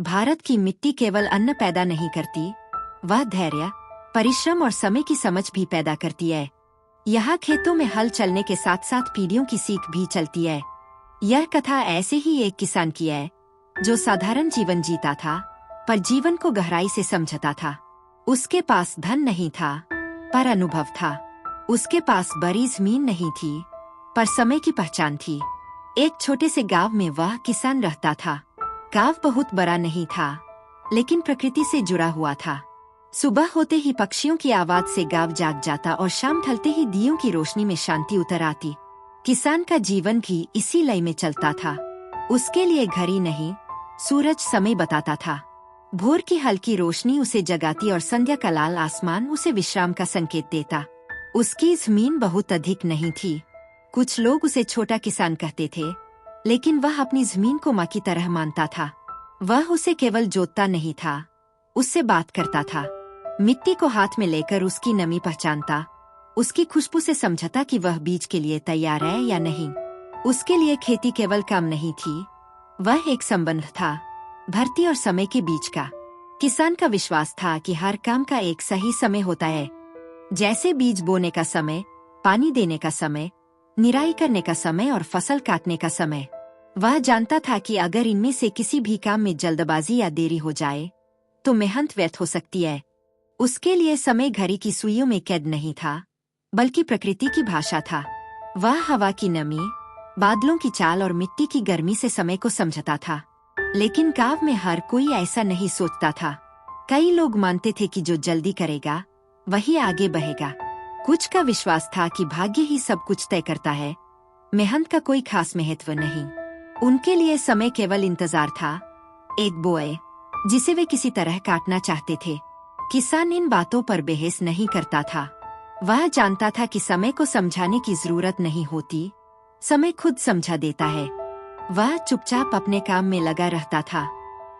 भारत की मिट्टी केवल अन्न पैदा नहीं करती, वह धैर्य, परिश्रम और समय की समझ भी पैदा करती है। यहाँ खेतों में हल चलने के साथ साथ पीढ़ियों की सीख भी चलती है। यह कथा ऐसे ही एक किसान की है जो साधारण जीवन जीता था, पर जीवन को गहराई से समझता था। उसके पास धन नहीं था, पर अनुभव था। उसके पास बड़ी जमीन नहीं थी, पर समय की पहचान थी। एक छोटे से गांव में वह किसान रहता था। गांव बहुत बड़ा नहीं था, लेकिन प्रकृति से जुड़ा हुआ था। सुबह होते ही पक्षियों की आवाज से गांव जाग जाता और शाम ढलते ही दियों की रोशनी में शांति उतर आती। किसान का जीवन भी इसी लय में चलता था। उसके लिए घड़ी नहीं, सूरज समय बताता था। भोर की हल्की रोशनी उसे जगाती और संध्या का लाल आसमान उसे विश्राम का संकेत देता। उसकी जमीन बहुत अधिक नहीं थी। कुछ लोग उसे छोटा किसान कहते थे, लेकिन वह अपनी जमीन को माँ की तरह मानता था। वह उसे केवल जोतता नहीं था, उससे बात करता था। मिट्टी को हाथ में लेकर उसकी नमी पहचानता, उसकी खुशबू से समझता कि वह बीज के लिए तैयार है या नहीं। उसके लिए खेती केवल काम नहीं थी, वह एक संबंध था, धरती और समय के बीच का। किसान का विश्वास था कि हर काम का एक सही समय होता है, जैसे बीज बोने का समय, पानी देने का समय, निराई करने का समय और फसल काटने का समय। वह जानता था कि अगर इनमें से किसी भी काम में जल्दबाजी या देरी हो जाए, तो मेहनत व्यर्थ हो सकती है। उसके लिए समय घड़ी की सुइयों में कैद नहीं था, बल्कि प्रकृति की भाषा था। वह हवा की नमी, बादलों की चाल और मिट्टी की गर्मी से समय को समझता था। लेकिन गांव में हर कोई ऐसा नहीं सोचता था। कई लोग मानते थे कि जो जल्दी करेगा वही आगे बढ़ेगा। कुछ का विश्वास था कि भाग्य ही सब कुछ तय करता है, मेहनत का कोई खास महत्व नहीं। उनके लिए समय केवल इंतजार था, एक बोए जिसे वे किसी तरह काटना चाहते थे। किसान इन बातों पर बहस नहीं करता था। वह जानता था कि समय को समझाने की जरूरत नहीं होती, समय खुद समझा देता है। वह चुपचाप अपने काम में लगा रहता था।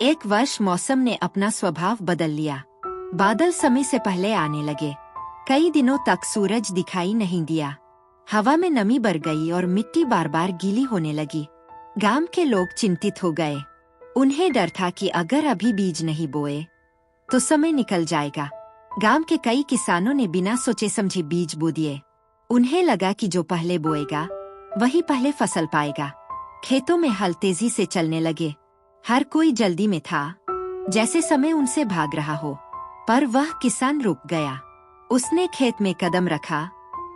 एक वर्ष मौसम ने अपना स्वभाव बदल लिया। बादल समय से पहले आने लगे। कई दिनों तक सूरज दिखाई नहीं दिया। हवा में नमी बढ़ गई और मिट्टी बार बार गीली होने लगी। गांव के लोग चिंतित हो गए। उन्हें डर था कि अगर अभी बीज नहीं बोए तो समय निकल जाएगा। गांव के कई किसानों ने बिना सोचे समझे बीज बो दिए। उन्हें लगा कि जो पहले बोएगा वही पहले फसल पाएगा। खेतों में हल तेजी से चलने लगे। हर कोई जल्दी में था, जैसे समय उनसे भाग रहा हो। पर वह किसान रुक गया। उसने खेत में कदम रखा,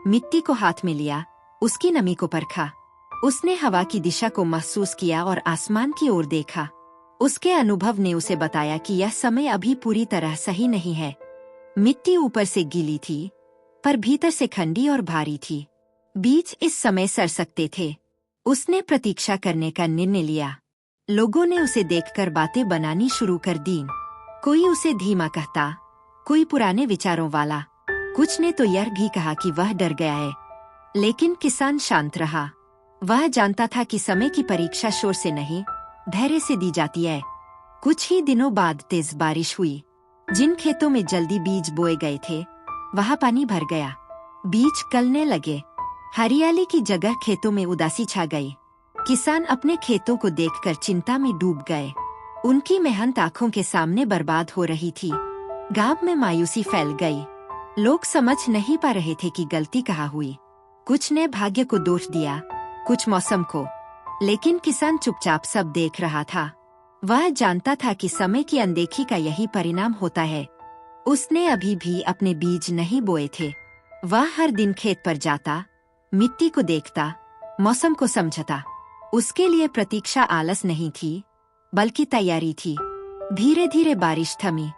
मिट्टी को हाथ में लिया, उसकी नमी को परखा। उसने हवा की दिशा को महसूस किया और आसमान की ओर देखा। उसके अनुभव ने उसे बताया कि यह समय अभी पूरी तरह सही नहीं है। मिट्टी ऊपर से गीली थी, पर भीतर से ठंडी और भारी थी। बीज इस समय सड़ सकते थे। उसने प्रतीक्षा करने का निर्णय लिया। लोगों ने उसे देखकर बातें बनानी शुरू कर दी। कोई उसे धीमा कहता, कोई पुराने विचारों वाला। कुछ ने तो यह भी कहा कि वह डर गया है। लेकिन किसान शांत रहा। वह जानता था कि समय की परीक्षा शोर से नहीं, धैर्य से दी जाती है। कुछ ही दिनों बाद तेज बारिश हुई। जिन खेतों में जल्दी बीज बोए गए थे, वहां पानी भर गया। बीज गलने लगे। हरियाली की जगह खेतों में उदासी छा गई। किसान अपने खेतों को देखकर चिंता में डूब गए। उनकी मेहनत आंखों के सामने बर्बाद हो रही थी। गांव में मायूसी फैल गई। लोग समझ नहीं पा रहे थे कि गलती कहाँ हुई। कुछ ने भाग्य को दोष दिया, कुछ मौसम को। लेकिन किसान चुपचाप सब देख रहा था। वह जानता था कि समय की अनदेखी का यही परिणाम होता है। उसने अभी भी अपने बीज नहीं बोए थे। वह हर दिन खेत पर जाता, मिट्टी को देखता, मौसम को समझता। उसके लिए प्रतीक्षा आलस नहीं थी, बल्कि तैयारी थी। धीरे धीरे बारिश थमी।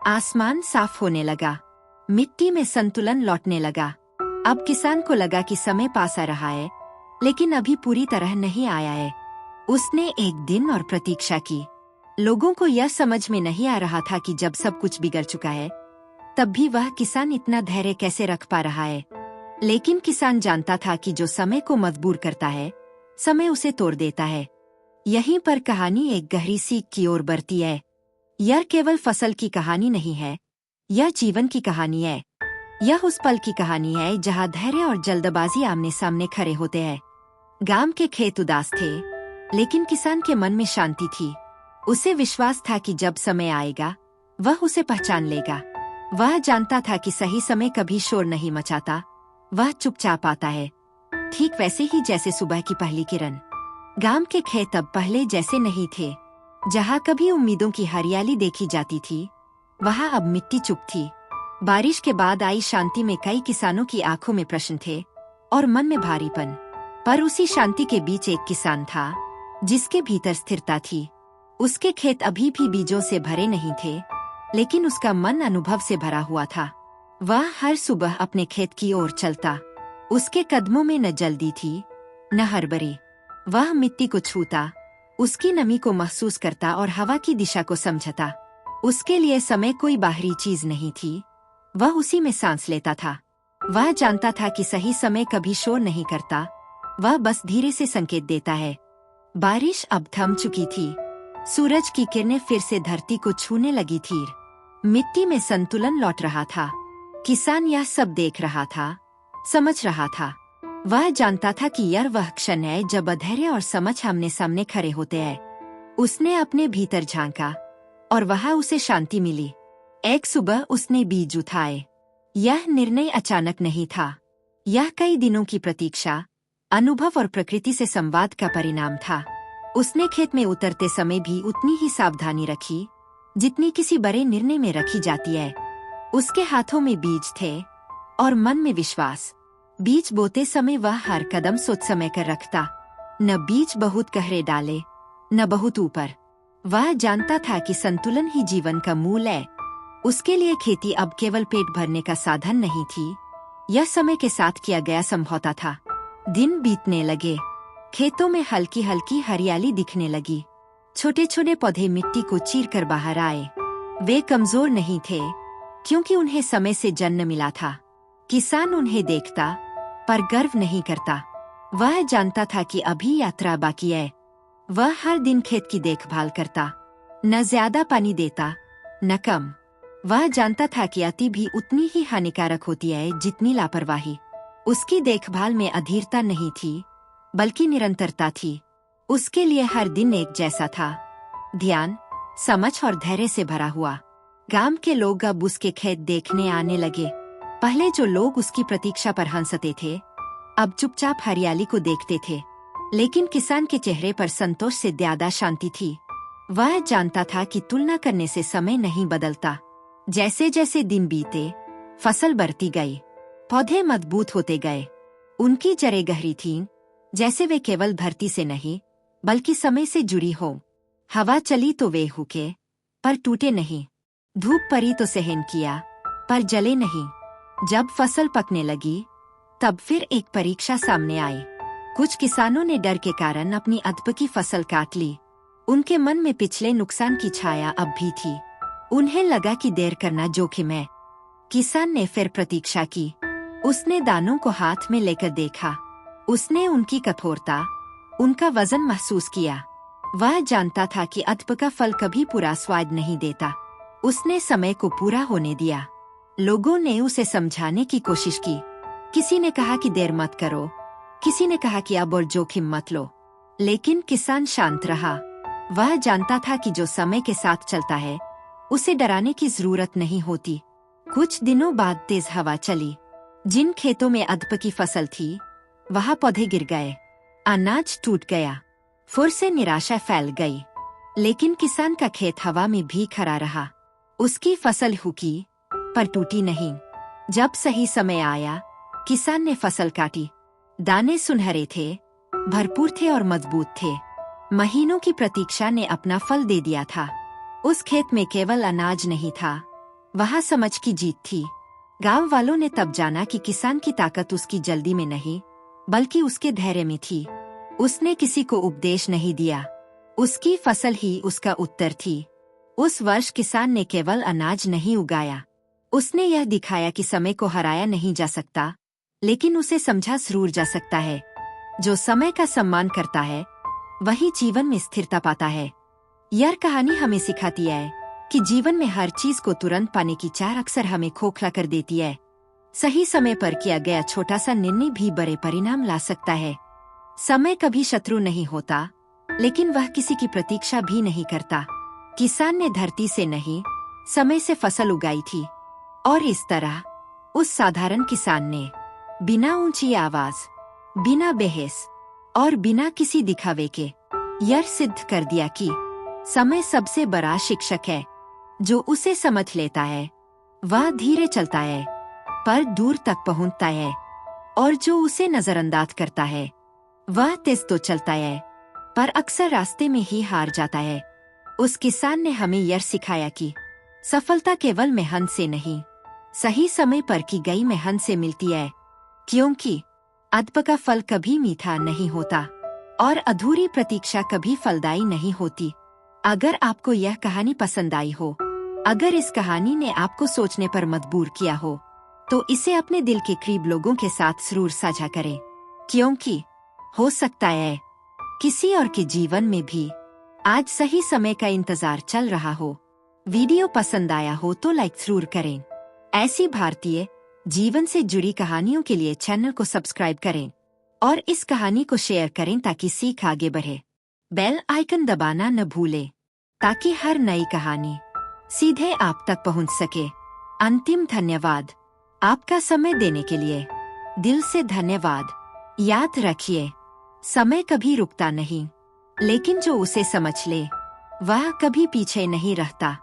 आसमान साफ होने लगा। मिट्टी में संतुलन लौटने लगा। अब किसान को लगा कि समय पास आ रहा है, लेकिन अभी पूरी तरह नहीं आया है। उसने एक दिन और प्रतीक्षा की। लोगों को यह समझ में नहीं आ रहा था कि जब सब कुछ बिगड़ चुका है, तब भी वह किसान इतना धैर्य कैसे रख पा रहा है। लेकिन किसान जानता था कि जो समय को मजबूर करता है, समय उसे तोड़ देता है। यहीं पर कहानी एक गहरी सीख की ओर बढ़ती है। यह केवल फसल की कहानी नहीं है, यह जीवन की कहानी है। यह उस पल की कहानी है जहाँ धैर्य और जल्दबाजी आमने सामने खड़े होते हैं। गांव के खेत उदास थे, लेकिन किसान के मन में शांति थी। उसे विश्वास था कि जब समय आएगा वह उसे पहचान लेगा। वह जानता था कि सही समय कभी शोर नहीं मचाता, वह चुपचाप आता है, ठीक वैसे ही जैसे सुबह की पहली किरण। गांव के खेत अब पहले जैसे नहीं थे। जहाँ कभी उम्मीदों की हरियाली देखी जाती थी, वहाँ अब मिट्टी चुप थी। बारिश के बाद आई शांति में कई किसानों की आंखों में प्रश्न थे और मन में भारीपन। पर उसी शांति के बीच एक किसान था जिसके भीतर स्थिरता थी। उसके खेत अभी भी बीजों से भरे नहीं थे, लेकिन उसका मन अनुभव से भरा हुआ था। वह हर सुबह अपने खेत की ओर चलता। उसके कदमों में न जल्दी थी न हड़बड़ी। वह मिट्टी को छूता, उसकी नमी को महसूस करता और हवा की दिशा को समझता। उसके लिए समय कोई बाहरी चीज नहीं थी, वह उसी में सांस लेता था। वह जानता था कि सही समय कभी शोर नहीं करता, वह बस धीरे से संकेत देता है। बारिश अब थम चुकी थी। सूरज की किरणें फिर से धरती को छूने लगी थी। मिट्टी में संतुलन लौट रहा था। किसान यह सब देख रहा था, समझ रहा था। वह जानता था कि यह वह क्षण है जब धैर्य और समझ आमने सामने खड़े होते हैं। उसने अपने भीतर झांका और वहां उसे शांति मिली। एक सुबह उसने बीज उठाए। यह निर्णय अचानक नहीं था, यह कई दिनों की प्रतीक्षा, अनुभव और प्रकृति से संवाद का परिणाम था। उसने खेत में उतरते समय भी उतनी ही सावधानी रखी जितनी किसी बड़े निर्णय में रखी जाती है। उसके हाथों में बीज थे और मन में विश्वास। बीज बोते समय वह हर कदम सोच समय कर रखता। न बीज बहुत गहरे डाले, न बहुत ऊपर। वह जानता था कि संतुलन ही जीवन का मूल है। उसके लिए खेती अब केवल पेट भरने का साधन नहीं थी, यह समय के साथ किया गया समझौता था। दिन बीतने लगे, खेतों में हल्की हल्की हरियाली दिखने लगी। छोटे छोटे पौधे मिट्टी को चीर कर बाहर आए। वे कमजोर नहीं थे, क्योंकि उन्हें समय से जन्म मिला था। किसान उन्हें देखता पर गर्व नहीं करता। वह जानता था कि अभी यात्रा बाकी है। वह हर दिन खेत की देखभाल करता, न ज्यादा पानी देता न कम। वह जानता था कि अति भी उतनी ही हानिकारक होती है जितनी लापरवाही। उसकी देखभाल में अधीरता नहीं थी, बल्कि निरंतरता थी। उसके लिए हर दिन एक जैसा था, ध्यान, समझ और धैर्य से भरा हुआ। गांव के लोग अब उसके खेत देखने आने लगे। पहले जो लोग उसकी प्रतीक्षा पर हंसते थे, अब चुपचाप हरियाली को देखते थे। लेकिन किसान के चेहरे पर संतोष से ज्यादा शांति थी। वह जानता था कि तुलना करने से समय नहीं बदलता। जैसे जैसे दिन बीते, फसल बढ़ती गई, पौधे मजबूत होते गए। उनकी जड़ें गहरी थीं, जैसे वे केवल धरती से नहीं बल्कि समय से जुड़ी हो। हवा चली तो वे हुके, पर टूटे नहीं। धूप पड़ी तो सहन किया, पर जले नहीं। जब फसल पकने लगी, तब फिर एक परीक्षा सामने आई। कुछ किसानों ने डर के कारण अपनी अधपकी फसल काट ली। उनके मन में पिछले नुकसान की छाया अब भी थी। उन्हें लगा कि देर करना जोखिम है। किसान ने फिर प्रतीक्षा की। उसने दानों को हाथ में लेकर देखा। उसने उनकी कठोरता, उनका वजन महसूस किया। वह जानता था कि अधपका फल कभी पूरा स्वाद नहीं देता। उसने समय को पूरा होने दिया। लोगों ने उसे समझाने की कोशिश की। किसी ने कहा कि देर मत करो, किसी ने कहा कि अब और जोखिम मत लो। लेकिन किसान शांत रहा। वह जानता था कि जो समय के साथ चलता है, उसे डराने की जरूरत नहीं होती। कुछ दिनों बाद तेज हवा चली। जिन खेतों में अधपकी फसल थी, वहां पौधे गिर गए, अनाज टूट गया। फिर से निराशा फैल गई। लेकिन किसान का खेत हवा में भी खड़ा रहा। उसकी फसल हुकी, पर टूटी नहीं। जब सही समय आया, किसान ने फसल काटी। दाने सुनहरे थे, भरपूर थे और मजबूत थे। महीनों की प्रतीक्षा ने अपना फल दे दिया था। उस खेत में केवल अनाज नहीं था, वहाँ समझ की जीत थी। गांव वालों ने तब जाना कि किसान की ताकत उसकी जल्दी में नहीं, बल्कि उसके धैर्य में थी। उसने किसी को उपदेश नहीं दिया, उसकी फसल ही उसका उत्तर थी। उस वर्ष किसान ने केवल अनाज नहीं उगाया, उसने यह दिखाया कि समय को हराया नहीं जा सकता, लेकिन उसे समझा जरूर जा सकता है। जो समय का सम्मान करता है, वही जीवन में स्थिरता पाता है। यह कहानी हमें सिखाती है कि जीवन में हर चीज को तुरंत पाने की चाह अक्सर हमें खोखला कर देती है। सही समय पर किया गया छोटा सा निर्णय भी बड़े परिणाम ला सकता है। समय कभी शत्रु नहीं होता, लेकिन वह किसी की प्रतीक्षा भी नहीं करता। किसान ने धरती से नहीं, समय से फसल उगाई थी। और इस तरह उस साधारण किसान ने बिना ऊंची आवाज, बिना बहस और बिना किसी दिखावे के यह सिद्ध कर दिया कि समय सबसे बड़ा शिक्षक है। जो उसे समझ लेता है वह धीरे चलता है पर दूर तक पहुंचता है, और जो उसे नजरअंदाज करता है वह तेज तो चलता है पर अक्सर रास्ते में ही हार जाता है। उस किसान ने हमें यह सिखाया कि सफलता केवल मेहनत से नहीं, सही समय पर की गई मेहनत से मिलती है, क्योंकि अधपका का फल कभी मीठा नहीं होता और अधूरी प्रतीक्षा कभी फलदायी नहीं होती। अगर आपको यह कहानी पसंद आई हो, अगर इस कहानी ने आपको सोचने पर मजबूर किया हो, तो इसे अपने दिल के करीब लोगों के साथ जरूर साझा करें, क्योंकि हो सकता है किसी और के जीवन में भी आज सही समय का इंतजार चल रहा हो। वीडियो पसंद आया हो तो लाइक जरूर करें। ऐसी भारतीय जीवन से जुड़ी कहानियों के लिए चैनल को सब्सक्राइब करें और इस कहानी को शेयर करें ताकि सीख आगे बढ़े। बेल आइकन दबाना न भूलें ताकि हर नई कहानी सीधे आप तक पहुंच सके। अंतिम धन्यवाद आपका समय देने के लिए, दिल से धन्यवाद। याद रखिए, समय कभी रुकता नहीं, लेकिन जो उसे समझ ले वह कभी पीछे नहीं रहता।